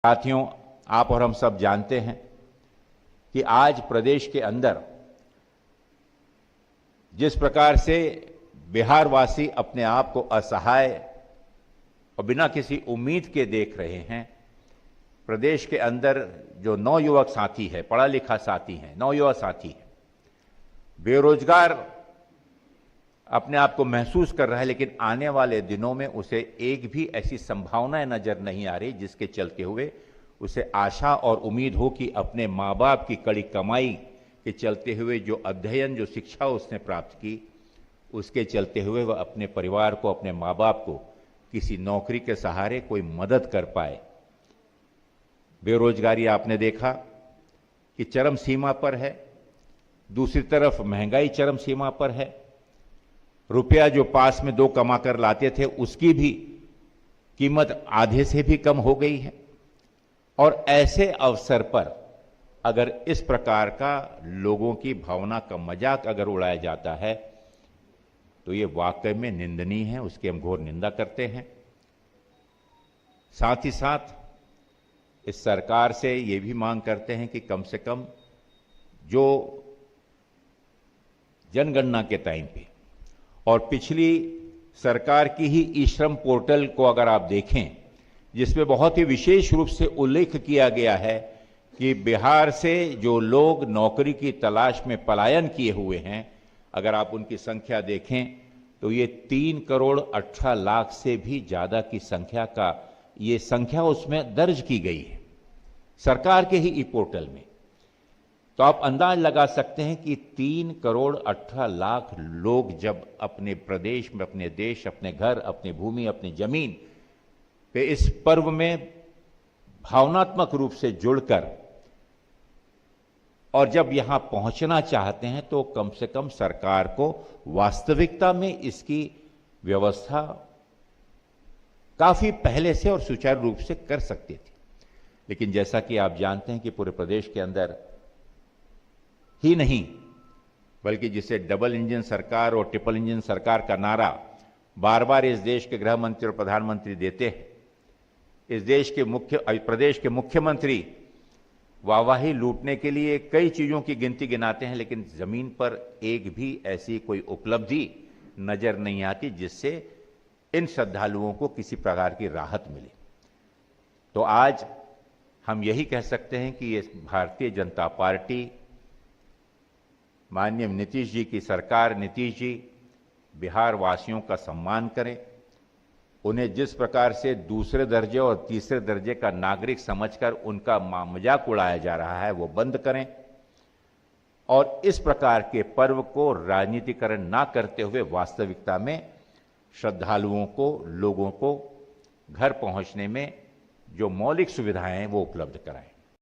साथियों, आप और हम सब जानते हैं कि आज प्रदेश के अंदर जिस प्रकार से बिहारवासी अपने आप को असहाय और बिना किसी उम्मीद के देख रहे हैं, प्रदेश के अंदर जो नवयुवक साथी है, पढ़ा लिखा साथी है, नवयुवा साथी है, बेरोजगार अपने आप को महसूस कर रहा है, लेकिन आने वाले दिनों में उसे एक भी ऐसी संभावनाएं नजर नहीं आ रही जिसके चलते हुए उसे आशा और उम्मीद हो कि अपने माँ बाप की कड़ी कमाई के चलते हुए जो अध्ययन, जो शिक्षा उसने प्राप्त की, उसके चलते हुए वह अपने परिवार को, अपने माँ बाप को किसी नौकरी के सहारे कोई मदद कर पाए। बेरोजगारी आपने देखा कि चरम सीमा पर है, दूसरी तरफ महंगाई चरम सीमा पर है। रुपया जो पास में दो कमा कर लाते थे उसकी भी कीमत आधे से भी कम हो गई है। और ऐसे अवसर पर अगर इस प्रकार का लोगों की भावना का मजाक अगर उड़ाया जाता है तो ये वाकई में निंदनीय है, उसकी हम घोर निंदा करते हैं। साथ ही साथ इस सरकार से ये भी मांग करते हैं कि कम से कम जो जनगणना के टाइम पे और पिछली सरकार की ही ई श्रम पोर्टल को अगर आप देखें, जिसमें बहुत ही विशेष रूप से उल्लेख किया गया है कि बिहार से जो लोग नौकरी की तलाश में पलायन किए हुए हैं, अगर आप उनकी संख्या देखें तो ये 3 करोड़ 18 लाख से भी ज्यादा की संख्या का ये संख्या उसमें दर्ज की गई है सरकार के ही ई पोर्टल में। तो आप अंदाज लगा सकते हैं कि 3 करोड़ 18 लाख लोग जब अपने प्रदेश में, अपने देश, अपने घर, अपनी भूमि, अपनी जमीन पे इस पर्व में भावनात्मक रूप से जुड़कर और जब यहां पहुंचना चाहते हैं तो कम से कम सरकार को वास्तविकता में इसकी व्यवस्था काफी पहले से और सुचारू रूप से कर सकती थी। लेकिन जैसा कि आप जानते हैं कि पूरे प्रदेश के अंदर ही नहीं बल्कि जिसे डबल इंजन सरकार और ट्रिपल इंजन सरकार का नारा बार बार इस देश के गृह मंत्री और प्रधानमंत्री देते हैं, इस देश के प्रदेश के मुख्यमंत्री वाहवाही लूटने के लिए कई चीजों की गिनती गिनाते हैं, लेकिन जमीन पर एक भी ऐसी कोई उपलब्धि नजर नहीं आती जिससे इन श्रद्धालुओं को किसी प्रकार की राहत मिले। तो आज हम यही कह सकते हैं कि ये भारतीय जनता पार्टी, माननीय नीतीश जी की सरकार, नीतीश जी बिहार वासियों का सम्मान करें, उन्हें जिस प्रकार से दूसरे दर्जे और तीसरे दर्जे का नागरिक समझकर उनका मजाक उड़ाया जा रहा है वो बंद करें और इस प्रकार के पर्व को राजनीतिकरण ना करते हुए वास्तविकता में श्रद्धालुओं को, लोगों को घर पहुंचने में जो मौलिक सुविधाएं हैं वो उपलब्ध कराएं।